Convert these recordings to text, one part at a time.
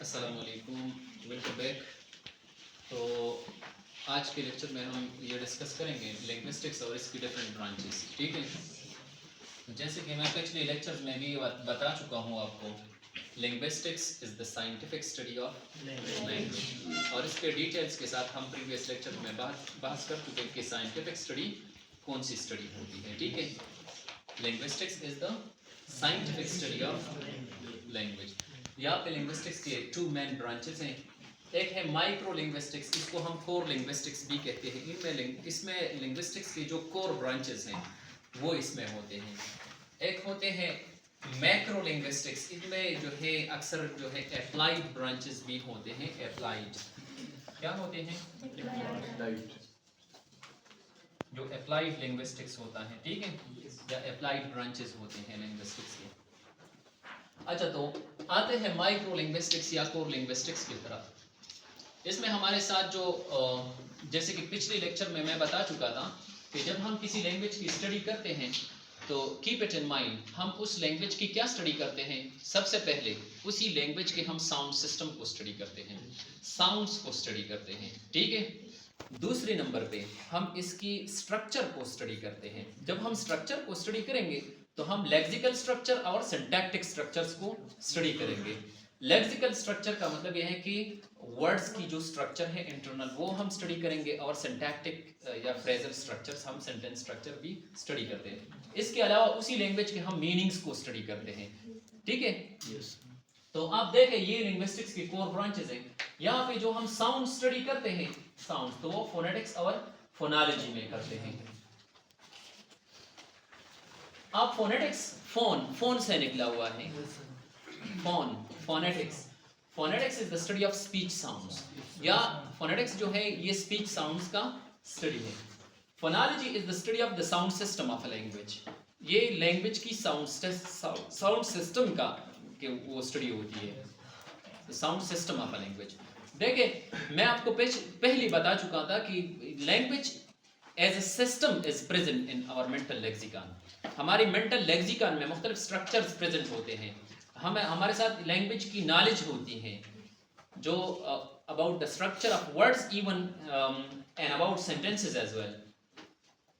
अस्सलाम वालेकुम, welcome back. तो आज के लेक्चर में हम ये डिस्कस करेंगे लिंग्विस्टिक्स और इसकी डिफरेंट ब्रांचेस। ठीक है, जैसे कि मैं पिछले लेक्चर्स में भी बता चुका हूँ आपको, linguistics is the scientific study of language, और इसके डिटेल्स के साथ हम प्रीवियस लेक्चर में बहस कर चुके हैं कि साइंटिफिक स्टडी कौन सी स्टडी होती है। ठीक है, linguistics is the scientific study of language. यहाँ पे लिंग्विस्टिक्स के टू मेन ब्रांचेस हैं। एक है माइक्रो लिंग्विस्टिक्स, इसको हम कोर लिंग्विस्टिक्स भी कहते हैं। इसमें लिंग्विस्टिक्स के जो कोर ब्रांचेस हैं वो इसमें होते हैं। एक होते हैं मैक्रो लिंग्विस्टिक्स, इनमें जो है अक्सर जो है अप्लाइड ब्रांचेस भी होते हैं। अप्लाइड क्या होते हैं? जो अप्लाइड लिंग्विस्टिक्स होता है, ठीक है, या अप्लाइड ब्रांचेस होते हैं लिंग्विस्टिक्स के। अच्छा, तो आते हैं माइक्रो लिंग्विस्टिक्स या कोर लिंग्विस्टिक्स की तरफ। इसमें हमारे साथ जो जैसे कि पिछले लेक्चर में मैं बता चुका था कि जब हम किसी लैंग्वेज की स्टडी करते हैं तो कीप इट इन माइंड, हम उस लैंग्वेज की क्या स्टडी करते हैं? सबसे पहले उसी लैंग्वेज के हम साउंड सिस्टम को स्टडी करते हैं, साउंड्स को स्टडी करते हैं। ठीक है, दूसरे नंबर पे हम इसकी स्ट्रक्चर को स्टडी करते हैं। जब हम स्ट्रक्चर को स्टडी करेंगे तो हम लेक्सिकल स्ट्रक्चर और सिंटैक्टिक स्ट्रक्चर्स को स्टडी करेंगे। लेक्सिकल स्ट्रक्चर का मतलब यह है कि वर्ड्स की जो स्ट्रक्चर है इंटरनल, वो हम स्टडी करेंगे, और सिंटैक्टिक या फ्रेजल स्ट्रक्चर्स, हम सेंटेंस स्ट्रक्चर भी स्टडी करते हैं। इसके अलावा उसी लैंग्वेज के हम मीनिंग्स को स्टडी करते हैं। ठीक है, तो आप देखें ये लिंग्विस्टिक्स की कोर ब्रांचेस हैं। यहाँ पे जो हम साउंड स्टडी करते हैं, साउंड, तो वो फोनेटिक्स और फोनोलॉजी में करते हैं। आप फोनेटिक्स, फोन से निकला हुआ है, phonetics is the study of speech sounds, या फोनेटिक्स जो है ये स्पीच साउंड्स का स्टडी है। Phonology is the study of the sound system of a language, ये लैंग्वेज की साउंड सिस्टम का कि वो स्टडी होती है, sound system of a language. देखिए, मैं आपको पहले बता चुका था कि language as a system is present in our mental lexicon. हमारी मेंटल लेक्सिकॉन में मुख्तलिफ स्ट्रक्चर्स प्रेजेंट होते हैं। हमारे साथ लैंग्वेज की नॉलेज होती है, जो about the structure of words even and about sentences as well.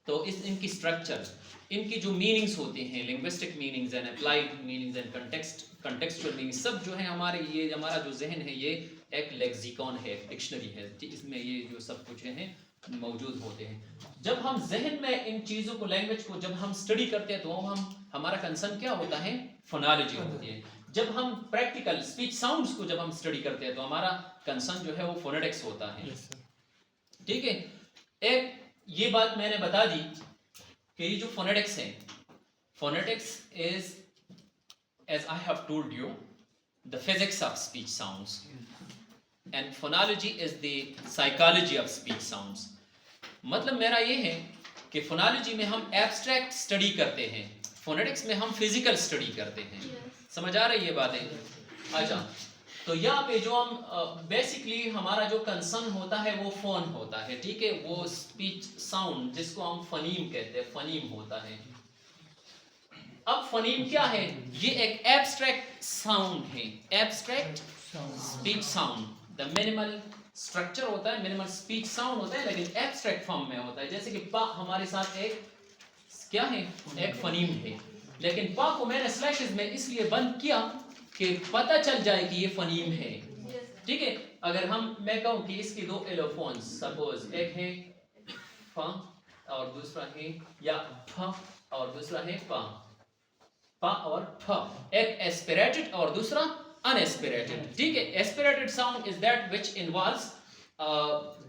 तो इनकी स्ट्रक्चर, इनकी जो मीनिंग्स होते हैं, linguistic meanings and applied meanings and contextual meanings, सब जो है हमारा जो जहन है ये एक लेक्सिकॉन है, एक डिक्शनरी है, इसमें ये जो सब कुछ है मौजूद होते हैं। जब हम जहन में इन चीज़ों को, लैंग्वेज को जब हम स्टडी करते हैं तो हमारा कंसर्न क्या होता है? फोनोलॉजी होती है। जब हम प्रैक्टिकल स्पीच साउंड्स को जब हम स्टडी करते हैं तो हमारा कंसर्न जो है वो फोनेटिक्स होता है। ठीक है, एक ये बात मैंने बता दी कि ये जो फोनेटिक्स है, phonetics is, as I have told you, the physics of speech sounds, and phonology is the psychology of speech sounds. मतलब मेरा ये है कि फोनोलॉजी में हम एब्स्ट्रैक्ट स्टडी करते हैं, फोनेटिक्स में हम फिजिकल स्टडी करते हैं। समझ आ रही है बातें? अच्छा, तो यहाँ पे जो हम बेसिकली हमारा जो कंसर्न होता है वो फोन होता है। ठीक है, वो स्पीच साउंड जिसको हम फनीम कहते हैं, फनीम होता है। अब फनीम क्या है? ये एक एब्स्ट्रैक्ट साउंड है, abstract speech sound. The minimal structure होता है, मिनिमल स्पीच साउंड होता है, लेकिन एब्स्ट्रैक्ट फॉर्म में होता है। जैसे कि पा हमारे साथ एक क्या है? एक फनीम है, लेकिन पा को मैंने स्लैशेस में इसलिए बंद किया कि पता चल जाए कि ये फनीम है। ठीक है, अगर मैं कहूँ कि इसके दो एलोफोन्स, सपोज एक है फ और दूसरा है या फ और दूसरा है पा, पा और फ, एक एस्पिरेटेड और दूसरा unaspirated. ठीक है, aspirated sound is that which involves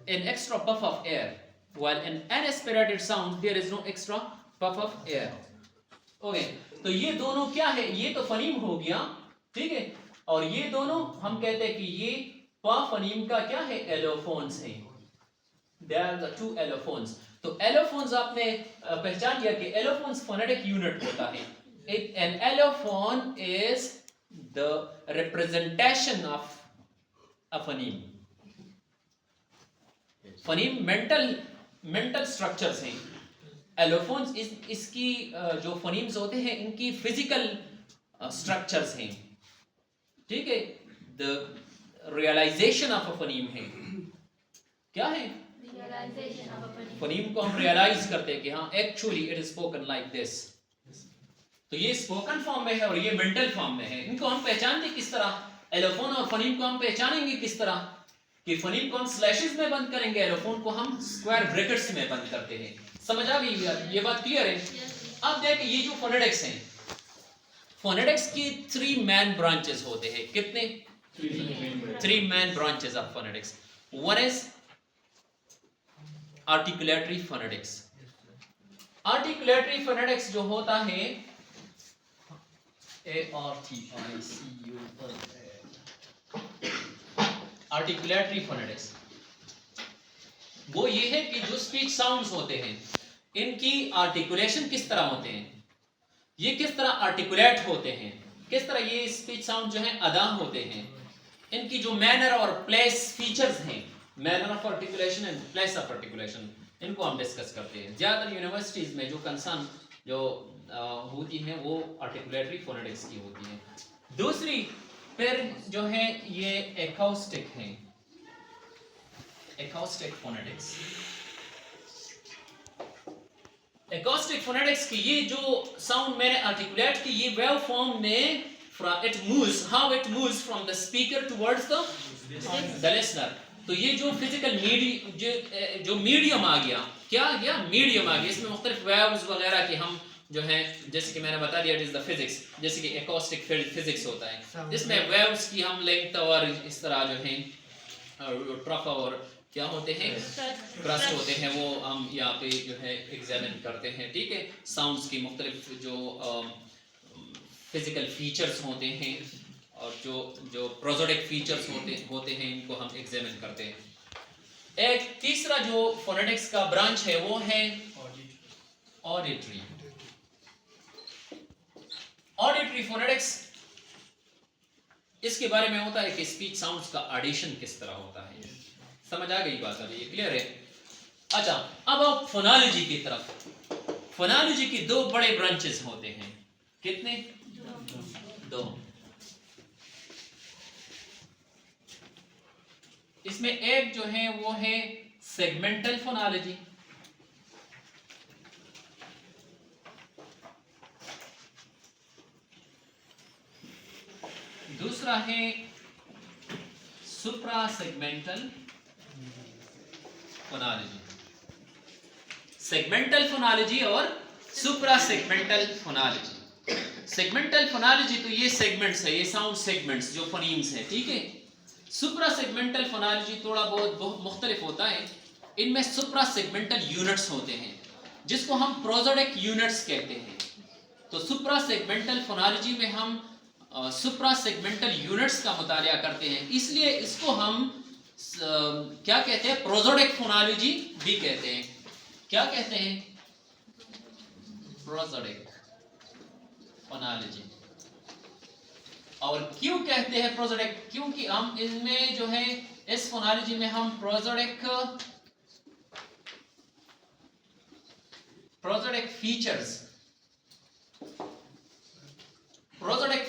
an extra puff of air, while an unaspirated sound there is no extra puff of air. Okay, तो ये दोनों क्या है? ये तो फनीम हो गया, ठीक है, और ये दोनों हम कहते हैं कि ये पा फनीम का क्या है? एलोफोन्स हैं। They are the two allophones. तो एलोफोन्स आपने पहचान लिया कि एलोफोन्स फोनेटिक यूनिट होता है। An allophone is the representation of a phoneme. phoneme mental structures हैं। allophones इसकी जो phonemes होते हैं इनकी physical structures हैं। ठीक है, the realisation of a phoneme है। क्या है? फनीम को हम रियलाइज करते हैं कि हाँ actually it is spoken like this. तो ये स्पोकन फॉर्म में है और ये मेंटल फॉर्म में है। इनको हम पहचानते किस तरह? एलोफोन और फनीम को हम पहचानेंगे किस तरह कि फनीम को हम स्लैशेस में बंद करेंगे, एलोफोन को हम स्क्वायर ब्रैकेट्स में बंद करते हैं। समझ आ गई ये बात क्लियर है? अब देखिए ये जो फोनेटिक्स हैं, फोनेटिक्स की 3 मेन ब्रांचेस होते हैं। कितने? 3 main branches of phonetics. One is articulatory phonetics. Articulatory phonetics जो होता है आर्टिकुलेटरी फोनेटिक्स, वो ये है कि जो स्पीच साउंड्स होते हैं इनकी आर्टिकुलेशन किस तरह होते हैं, ये किस तरह आर्टिकुलेट होते हैं, किस तरह ये स्पीच साउंड जो है अदा होते हैं, इनकी जो मैनर और प्लेस फीचर्स हैं, manner of articulation and place of articulation, इनको हम डिस्कस करते हैं। ज़्यादातर यूनिवर्सिटीज़ में जो कंसर्न जो होती हैं वो आर्टिकुलेटरी फोनेटिक्स की होती हैं। दूसरी फिर जो है ये एकॉस्टिक हैं, एकॉस्टिक फोनेटिक्स। एकॉस्टिक फोनेटिक्स की ये जो साउंड मैंने आर्टिकुलेट की, ये वेव फॉर्म में it moves, how it moves from the speaker towards the listener। तो ये जो फिजिकल जो मीडियम आ गया, क्या आ गया? मीडियम आ गया। इसमें मुख्तलिफ वेव्स वगैरह के हम जो है, जैसे कि मैंने बता दिया इट इज द फिजिक्स, जैसे कि एकॉस्टिक फिजिक्स होता है जिसमें वेव्स की हम लेंथ और इस तरह जो है ट्रफ और क्या होते हैं क्रस्ट होते हैं, वो हम यहाँ पे जो है एग्जामिन करते हैं। ठीक है, साउंड्स की मुख्तलिफ जो फिजिकल फीचर्स होते हैं और जो प्रोसोडिक फीचर्स होते हैं इनको हम एग्जामिन करते हैं। एक तीसरा जो फोनेटिक्स का ब्रांच है वो है ऑडिटरी। ऑडिटरी फोनेटिक्स, इसके बारे में होता है कि स्पीच साउंड्स का ऑडिशन किस तरह होता है। समझ आ गई बात? अभी ये क्लियर है? अच्छा, अब आप फोनोलॉजी की तरफ। फोनोलॉजी की 2 बड़े ब्रांचेस होते हैं। कितने? 2। इसमें एक जो है वो है सेगमेंटल फोनोलॉजी, दूसरा है सुप्रा सेगमेंटल फोनोलॉजी। सेगमेंटल फोनोलॉजी और सुप्रा सेगमेंटल फोनोलॉजी। सेगमेंटल फोनोलॉजी तो ये सेगमेंट्स है, ये साउंड सेगमेंट्स जो फोनीम्स है। ठीक है, सुप्रा सेगमेंटल फोनोलॉजी थोड़ा बहुत मुख्तलिफ होता है। इनमें सुप्रा सेगमेंटल यूनिट्स होते हैं जिसको हम प्रोसोडिक यूनिट्स कहते हैं। तो सुप्रा सेगमेंटल फोनोलॉजी में हम सुप्रा सेगमेंटल यूनिट्स का मुतालिया करते हैं, इसलिए इसको हम क्या कहते हैं? प्रोसोडिक फोनोलॉजी भी कहते हैं। क्या कहते हैं? प्रोसोडिक फोनोलॉजी। और क्यों कहते हैं प्रोसोडिक? क्योंकि हम इनमें जो है इस फोनोलॉजी में हम प्रोसोडिक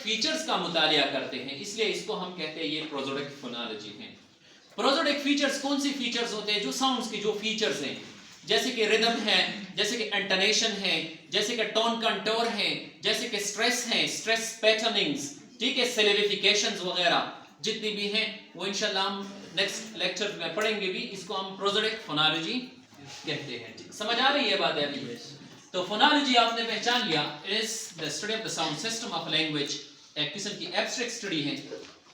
फीचर्स का मुतालिया करते हैं, इसलिए इसको हम कहते हैं ये प्रोसोडिक फोनोलॉजी है। प्रोसोडिक फीचर्स कौन सी फीचर्स होते हैं? जो साउंड्स की जो फीचर्स हैं, जैसे कि रिदम है, जैसे कि इंटोनेशन है, जैसे कि टोन कंटोर है, जैसे कि स्ट्रेस है, स्ट्रेस पैटर्निंग्स, ठीक है, सिलेबिफिकेशंस वगैरह जितनी भी हैं वो इंशाल्लाह हम नेक्स्ट लेक्चर में पढ़ेंगे भी। इसको हम प्रोसोडिक फोनोलॉजी कहते हैं। समझ आ रही है बात है अभी? तो फोनोलॉजी आपने पहचान लिया, is the study of the sound system of language, एक किस्म की एब्स्ट्रैक्ट स्टडी है।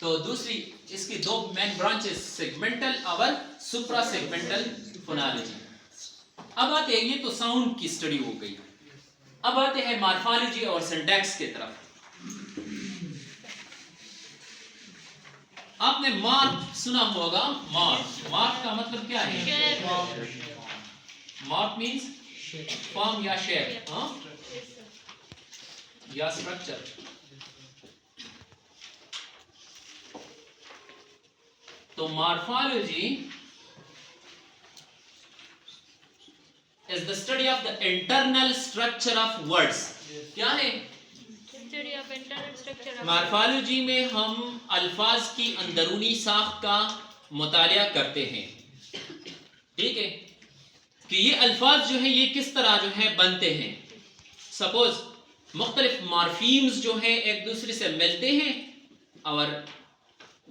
तो दूसरी इसकी 2 मेन ब्रांचेस, सेगमेंटल और सुप्रा सेगमेंटल फोनोलॉजी। अब आते हैं, ये तो साउंड की स्टडी हो गई। अब आते हैं मॉर्फोलॉजी और सिंटैक्स की तरफ। आपने मार्क सुना होगा। मार्क का मतलब क्या है? मार्क मीन्स फॉर्म या शेप या स्ट्रक्चर। तो morphology is the study of the internal structure of words। क्या है? study of internal structure of morphology में हम अल्फाज की अंदरूनी साख का मुतालिया करते हैं, ठीक है, कि ये अल्फाज जो है ये किस तरह जो है बनते हैं। सपोज मुख्तलिफ मॉर्फीम्स जो हैं एक दूसरे से मिलते हैं और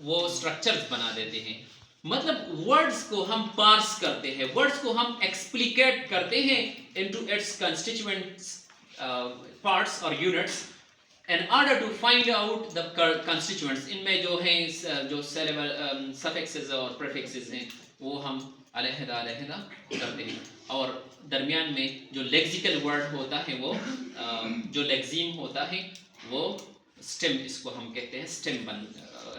वो स्ट्रक्चर्स बना देते हैं। मतलब वर्ड्स को हम पार्स करते हैं, वर्ड्स को हम एक्सप्लिकेट करते हैं इनटू इट्स कंस्टिट्यूएंट्स पार्ट्स और units in order to find out the constituents। इनमें जो हैं जो syllable suffixes और prefixes हैं वो हम अलहदा अलहदा करते हैं, और दरमियान में जो लेक्सिकल वर्ड होता है वो जो लेक्सीम होता है वो स्टेम, इसको हम कहते हैं स्टेम बन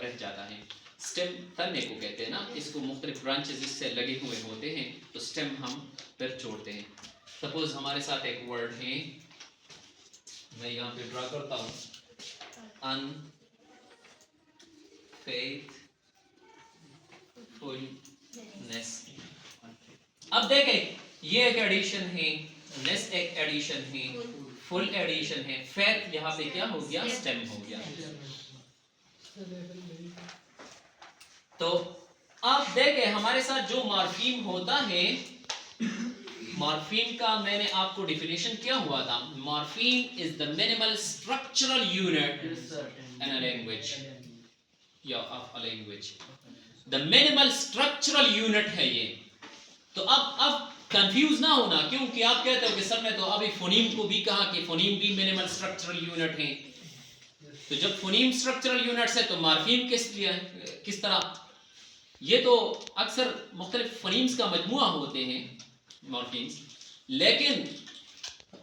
रह जाता है। स्टेम तने को कहते हैं ना, इसको मुख्तलिफ ब्रांचेस इससे लगे हुए होते हैं तो स्टेम हम फिर छोड़ते हैं। सपोज हमारे साथ एक वर्ड है, मैं यहाँ पे ड्रा करता हूँ, अनफेथफुलनेस। अब देखें ये एक एडिशन है, नेस एक एडिशन है, फुल एडिशन है, फेथ यहाँ पे क्या हो गया, स्टेम हो गया। तो आप देखें हमारे साथ जो मॉर्फीम होता है, मॉर्फीम का मैंने आपको डिफिनेशन क्या हुआ था, morpheme is the minimal structural unit in a language या of a language. The minimal structural unit है ये। तो अब कंफ्यूज ना होना, क्योंकि आप कहते हो कि सर मैं तो अभी फोनीम को भी कहा कि फोनीम भी मिनिमल स्ट्रक्चरल यूनिट है। तो जब फोनीम स्ट्रक्चरल यूनिट्स है तो मॉर्फीम किस तरह? ये तो अक्सर मुख्तलिफ फोनीम्स का मजमुआ होते हैं मॉर्फीम्स, लेकिन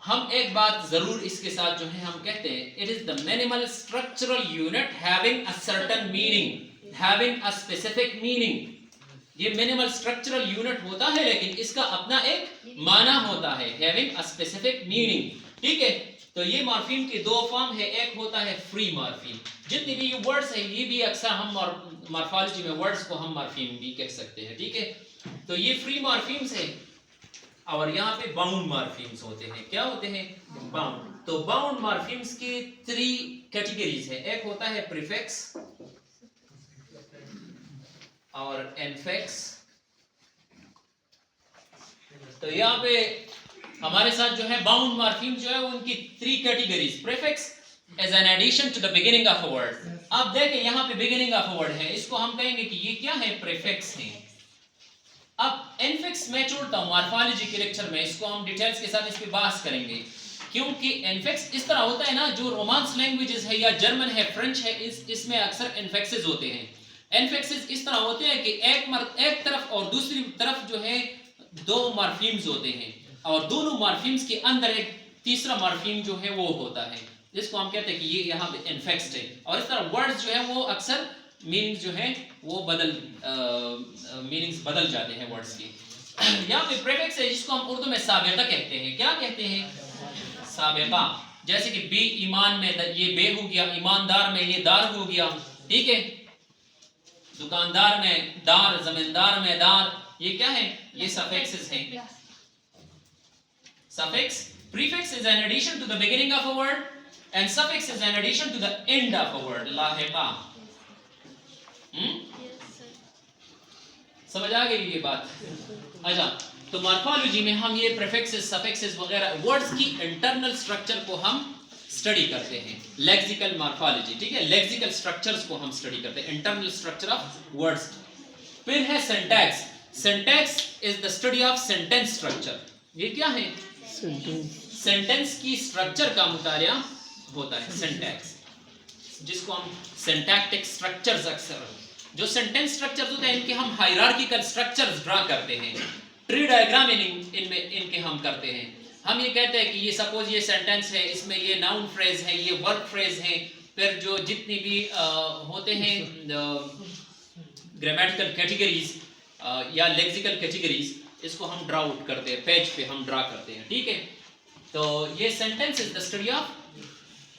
हम एक बात जरूर इसके साथ जो है हम कहते हैं, it is the minimal structural unit having a certain meaning, having a specific meaning. ये मिनिमल स्ट्रक्चरल यूनिट होता है लेकिन इसका अपना एक माना होता है, हैविंग अ स्पेसिफिक मीनिंग, ठीक है। तो ये मॉर्फीम के दो फॉर्म है, एक होता है फ्री मॉर्फीम। जितने भी ये वर्ड्स है ये भी अक्सर हम मॉर्फोलॉजी में वर्ड्स को हम मॉर्फीम भी कह सकते हैं, ठीक है। तो ये फ्री मॉर्फीम्स है, और यहाँ पे बाउंड मॉर्फीम्स होते हैं। क्या होते हैं? बाउंड। तो बाउंड मॉर्फीम्स की 3 कैटेगरीज है, एक होता है प्रीफिक्स और इनफिक्स। तो यहाँ पे हमारे साथ जो है बाउंड मॉर्फीम जो है उनकी 3 categories. Prefix is an addition to the beginning of a word. आप देखें यहाँ पे बिगिनिंग ऑफ अ वर्ड है, इसको हम कहेंगे कि ये क्या है, प्रीफिक्स है। अब इनफिक्स मैं छोड़ता हूँ, मॉर्फोलॉजी के लेक्चर में इसको हम डिटेल्स के साथ इस पे बहस करेंगे, क्योंकि इनफिक्स इस तरह होता है ना, जो रोमांस लैंग्वेजेस है या जर्मन है, फ्रेंच है, इसमें अक्सर इनफिक्सेस होते हैं। इनफिक्सेस इस तरह होते हैं कि एक तरफ और दूसरी तरफ जो है 2 मॉर्फीम्स होते हैं, और दोनों मॉर्फीम्स के अंदर एक तीसरा मॉर्फीम जो है वो होता है, जिसको हम कहते हैं कि ये यहाँ पे इनफिक्स्ड है। और इस तरह वर्ड्स जो है वो अक्सर मीनिंग्स जो है वो मीनिंग्स बदल जाते हैं वर्ड्स की। यहाँ पे प्रीफिक्स है जिसको हम उर्दू में साबिका कहते हैं। क्या कहते हैं? साबिका। जैसे कि बे ईमान में ये बे हो गया, ईमानदार में ये दार हो गया, ठीक है। दुकानदार में दार, जमींदार में दार, ये क्या है? ये सफिक्सेस हैं। Suffix, prefix is an addition to the beginning of a word, and suffix is an addition to the end of a word. लाहिका। समझ आ गई ये बात? अच्छा, तो मॉर्फोलॉजी में हम ये प्रीफिक्सेस, सफिक्सेस वगैरह वर्ड्स की इंटरनल स्ट्रक्चर को हम स्टडी करते हैं। लेक्सिकल मॉर्फोलॉजी, ठीक है, लेक्सिकल स्ट्रक्चर्स को हम स्टडी करते हैं, इंटरनल स्ट्रक्चर ऑफ वर्ड्स। फिर है syntax. Syntax is the study of sentence structure. ये क्या है? सेंटेंस की स्ट्रक्चर का मुतालिया होता है सिंटैक्स, जिसको हम सिंटैक्टिक स्ट्रक्चर्स, अक्सर जो सेंटेंस स्ट्रक्चर्स होते हैं इनके हम हायरार्किकल स्ट्रक्चर्स ड्रा करते हैं, ट्री डायग्राम इनके हम करते हैं। हम ये कहते हैं कि ये सपोज ये सेंटेंस है, इसमें ये नाउन फ्रेज है, ये वर्ब फ्रेज है, फिर जो जितनी भी होते हैं ग्रामेटिकल कैटेगरीज या लेक्सिकल कैटेगरीज, इसको हम ड्रा आउट करते हैं, पेज पे हम ड्रा करते हैं, ठीक है। तो ये sentence is the study of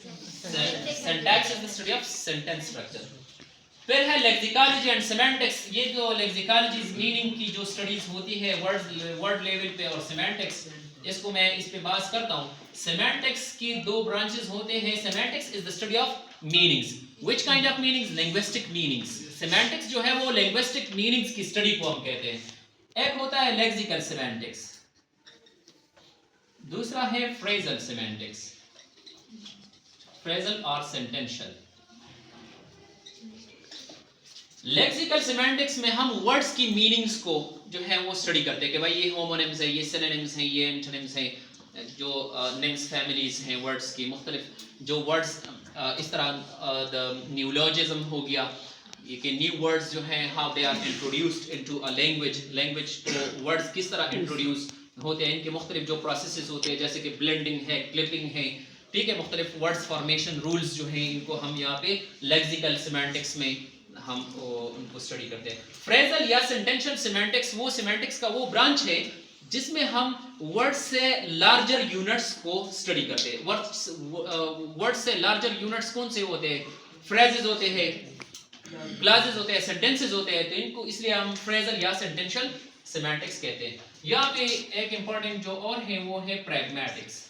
syntax, is the study of sentence structure. फिर है लेक्सिकोलॉजी एंड सिमेंटिक्स। ये जो लेक्सिकोलॉजी मीनिंग की जो स्टडीज होती है वर्ड लेवल पे, और सिमेंटिक्स इसको मैं इस पे बात करता हूँ। सेमेंटिक्स की दो ब्रांचेस होते हैं। Semantics is the study of meanings. Which kind of meanings? Linguistic meanings. Semantics जो है वो लिंग्विस्टिक मीनिंग्स की स्टडी को हम कहते हैं। एक होता है लेक्सिकल सेमेंटिक्स, दूसरा है फ्रेजल सेमेंटिक्स, फ्रेजल और सेंटेंशियल। लेक्सिकल सेमेंटिक्स में हम वर्ड्स की मीनिंग्स को जो है वो स्टडी करते हैं कि भाई ये होमोनिम्स है, ये सिनोनिम्स हैं, ये एंटोनिम्स हैं, जो निम्स फैमिलीज हैं वर्ड्स की मुख्तलिफ जो वर्ड्स इस तरह द न्यूलॉजिज्म हो गया, ये कि न्यू वर्ड्स जो हैं how they are introduced into a language, language को वर्ड्स किस तरह इंट्रोड्यूस होते हैं, इनके मुख्तलिफ जो प्रोसेसेस होते हैं जैसे कि ब्लेंडिंग है, क्लिपिंग है, ठीक है, मुख्तलिफ वर्ड्स फॉर्मेशन रूल्स जो हैं इनको हम यहाँ पे लेक्सिकल सेमेंटिक्स में हम उनको स्टडी करते हैं। फ्रेजल या सेंटेंशियल सेमेंटिक्स वो सेमेंटिक्स का वो ब्रांच है जिसमें हम वर्ड से लार्जर यूनिट्स को स्टडी करते हैं। वर्ड से लार्जर यूनिट्स कौन से होते हैं? फ्रेजेस होते हैं, क्लासेस होते हैं, सेंटेंसेस होते हैं, तो इनको इसलिए हम फ्रेजल या सेंटेंशियल सेमेंटिक्स कहते हैं। यहाँ पे एक इंपॉर्टेंट जो और है वो है pragmatics,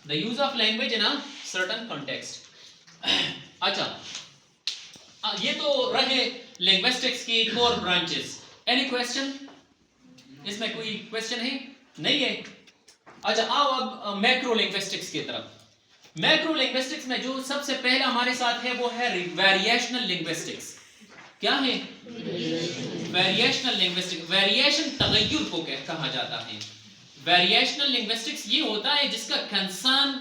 the use of language in a certain context. अच्छा, ये तो रहे लिंग्विस्टिक्स की कोर ब्रांचेस। Any question? इसमें कोई क्वेश्चन है? नहीं है? अच्छा, आओ अब मैक्रो लिंग्विस्टिक्स की तरफ। मैक्रो लिंग्विस्टिक्स में जो सबसे पहला हमारे साथ है वो है वेरिएशनल लिंग्विस्टिक्स। क्या है? Variational linguistics. वेरिएशन तगय्युर को कहा जाता है। वेरिएशनल लिंग्विस्टिक्स ये होता है जिसका कंसर्न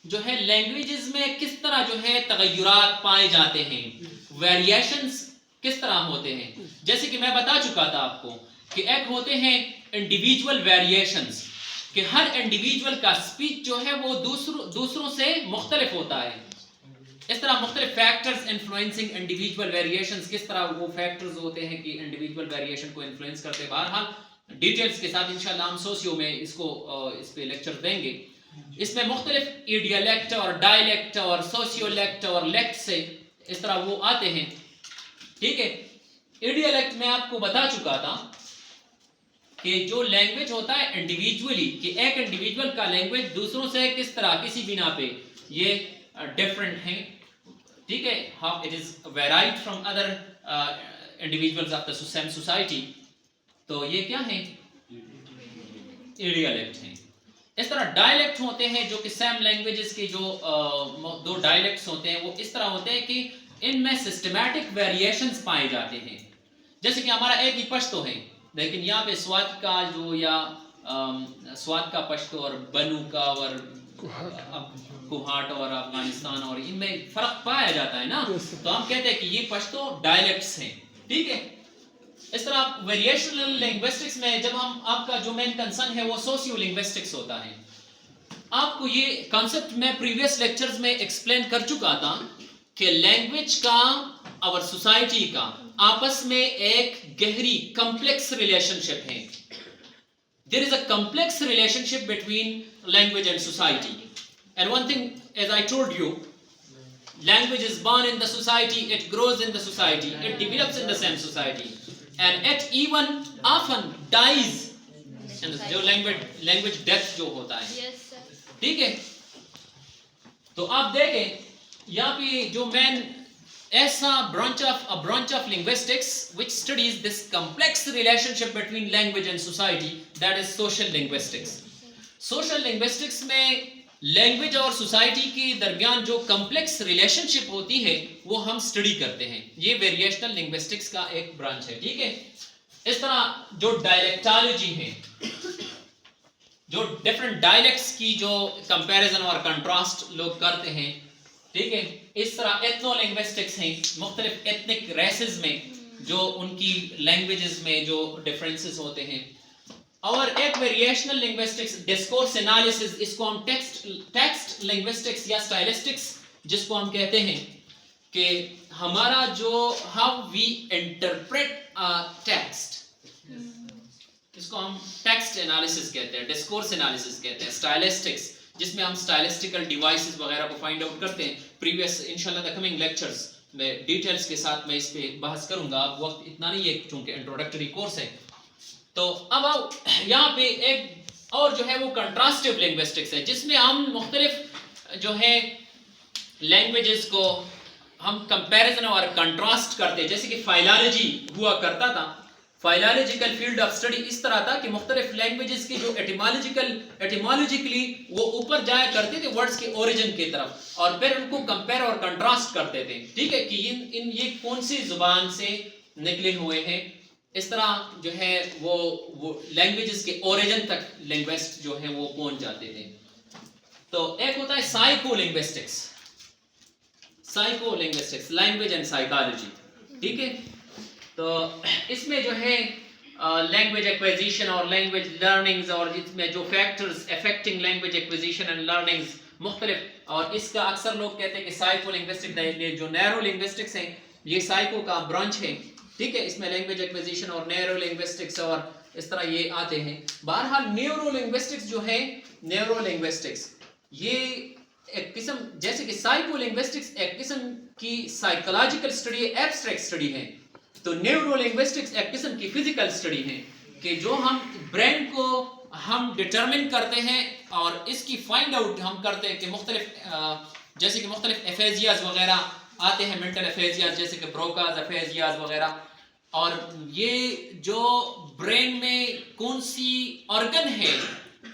जो है लैंग्वेजेस में किस तरह जो है तगय्युरात पाए जाते हैं, वेरिएशंस किस तरह होते हैं। जैसे कि मैं बता चुका था आपको कि एक होते हैं इंडिविजुअल वेरिएशंस, कि हर इंडिविजुअल का स्पीच जो है वो दूसरों से मुख्तलिफ होता है। इस तरह मुख्तलिफ फैक्टर्स इन्फ्लुएंसिंग इंडिविजुअल वेरिएशंस, किस तरह वो फैक्टर्स होते हैं कि इंडिविजुअल वेरिएशन को इन्फ्लुएंस करते हैं। बहरहाल डिटेल्स के साथ इंशाल्लाह हम सोशियो में इस पे लेक्चर देंगे। इसमें मुख्तलिफ इडियलेक्ट और डायलेक्ट और सोशियोलेक्ट और लेक्ट से इस तरह वो आते हैं, ठीक है। इडियलेक्ट में आपको बता चुका था कि जो लैंग्वेज होता है इंडिविजुअली, कि एक इंडिविजुअल का लैंग्वेज दूसरों से किस तरह किसी बिना पे ये डिफरेंट है, ठीक है, how it is varied from other individuals of the same society. तो ये क्या है? इडियलेक्ट है। इस तरह डायलेक्ट होते हैं जो कि सेम लैंग्वेजेस के जो दो डायलेक्ट्स होते हैं वो इस तरह होते हैं कि इनमें सिस्टमैटिक वेरिएशंस पाए जाते हैं। जैसे कि हमारा एक ही पश्तो है, लेकिन यहाँ पे स्वात का जो या स्वात का पश्तो और बनू का और कुहाट और अफगानिस्तान और इनमें फर्क पाया जाता है ना, तो हम कहते हैं कि ये पश्तो डायलेक्ट्स हैं, ठीक है। इस तरह वेरिएशनल लिंग्विस्टिक्स में जब हम आपका जो मेन कंसर्न है वो सोशियो लिंग्विस्टिक्स होता है। आपको ये कॉन्सेप्ट मैं प्रीवियस लेक्चर्स में एक्सप्लेन कर चुका था कि लैंग्वेज का और सोसाइटी का आपस में एक गहरी कॉम्प्लेक्स रिलेशनशिप है। There is a complex relationship between language and society, and one thing as I told you, language is born in the society, it grows in the society, it develops in the same society, and it even often dies in the, जो language death जो होता है, Yes, sir. ठीक है। तो आप देखें यहाँ पे जो main ऐसा branch of linguistics which studies this complex relationship between language and society, that is social linguistics. Social linguistics में लैंग्वेज और सोसाइटी के दरमियान जो कॉम्प्लेक्स रिलेशनशिप होती है वो हम स्टडी करते हैं। ये वेरिएशनल लिंग्विस्टिक्स का एक ब्रांच है, ठीक है। इस तरह जो डायलेक्टोलॉजी है, जो डिफरेंट डायलेक्ट्स की जो कंपैरिजन और कंट्रास्ट लोग करते हैं, ठीक है। इस तरह एथनो लिंग्विस्टिक्स हैं, मुख्तलिफ एथनिक रेसेस में जो उनकी लैंग्वेजेस में जो डिफरेंसेस होते हैं। और एक वेरिएशनल लिंग्विस्टिक्स डिस्कोर्स एनालिसिस, इसको हम टेक्स्ट लिंग्विस्टिक्स या स्टाइलिस्टिक्स जिसको हम कहते हैं, कि हमारा जो हाउ वी इंटरप्रेट टेक्स्ट, इसको हम टेक्स्ट एनालिसिस कहते हैं, डिस्कोर्स एनालिसिस कहते हैं। स्टाइलिस्टिक्स जिसमें हम स्टाइलिस्टिकल डिवाइसेस वगैरह को फाइंड आउट करते हैं। प्रीवियस इंशाल्लाह द कमिंग लेक्चर्स में डिटेल्स के साथ मैं इस पे बहस करूंगा। अब वक्त इतना नहीं है क्योंकि इंट्रोडक्टरी कोर्स है। तो अब आओ यहाँ पे एक और जो है वो कंट्रास्टिव लिंग्विस्टिक्स है, जिसमें हम मुख्तलिफ जो है लैंग्वेजेस को हम कंपैरिजन और कंट्रास्ट करते हैं। जैसे कि फाइलॉलजी हुआ करता था, फाइलॉलजिकल फील्ड ऑफ स्टडी इस तरह था कि मुख्तलिफ लैंग्वेजेस की जो एटिमोलॉजिकली वो ऊपर जाया करते थे वर्ड्स के ओरिजिन की तरफ, और फिर उनको कंपेयर और कंट्रास्ट करते थे, ठीक है, कि ये कौन सी जुबान से निकले हुए हैं। इस तरह जो है वो लैंग्वेजेस के ओरिजिन तक लिंग्विस्ट जो है वो पहुंच जाते थे। तो एक होता है साइकोलिंग्विस्टिक्स, लैंग्वेज एंड साइकोलॉजी, ठीक है। तो इसमें जो है लैंग्वेज एक्विजिशन और लैंग्वेज लर्निंग्स, और इसमें जो factors affecting language acquisition and learnings मुख्तलिफ, और इसका अक्सर लोग कहते हैं कि साइकोलिंग्विस्टिक जो नैरो लिंग्विस्टिक्स हैं ये साइको का ब्रांच है, ठीक है। इसमें लैंग्वेज एक्विजिशन और नैरो लिंग्विस्टिक्स और इस तरह ये आते हैं। बहरहाल न्यूरो लिंग्विस्टिक्स जो है, न्यूरो लिंग्विस्टिक्स ये एक किस्म, जैसे कि साइको लिंग्विस्टिक्स एक किस्म की साइकोलॉजिकल स्टडी, एब्स्ट्रैक्ट स्टडी है, तो न्यूरो लिंग्विस्टिक्स एक किस्म की फिजिकल स्टडी है कि जो हम ब्रेन को हम डिटरमिन करते हैं और इसकी फाइंड आउट हम करते हैं कि मुख्तलिफ जैसे कि मुख्तलिफ एफेजियाज वगैरह आते हैं, मेंटल एफेजियाज जैसे कि ब्रोकाज एफेजियाज वगैरह, और ये जो ब्रेन में कौन सी ऑर्गन है,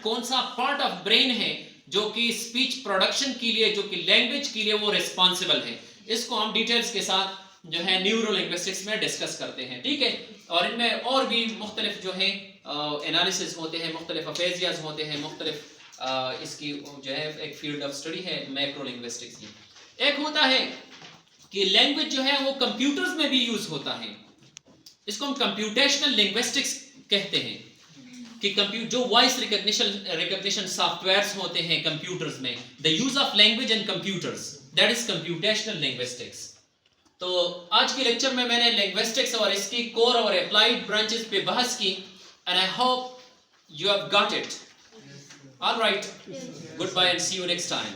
कौन सा पार्ट ऑफ ब्रेन है जो कि स्पीच प्रोडक्शन के लिए, जो कि लैंग्वेज के लिए वो रिस्पॉन्सिबल है, इसको हम डिटेल्स के साथ जो है न्यूरो लिंग्विस्टिक्स में डिस्कस करते हैं, ठीक है। और इनमें और भी मुख्तलिफ जो है एनालिसिस होते हैं, मुख्तलिफ अफेजियाज होते हैं, मुख्तलिफ इसकी जो है एक फील्ड ऑफ स्टडी है मैक्रो लिंग्विस्टिक्स की। एक होता है कि लैंग्वेज जो है वो कंप्यूटर्स में भी यूज होता है, इसको हम कंप्यूटेशनल लिंग्विस्टिक्स कहते हैं, कि जो वॉइस रिकग्निशन सॉफ्टवेयर्स होते हैं कंप्यूटर्स में, the use of language in computers, that is computational linguistics. तो आज के लेक्चर में मैंने लिंग्विस्टिक्स और इसकी कोर और अप्लाइड ब्रांचेस पे बहस की, and I hope you have got it. Alright, good bye and see you next time.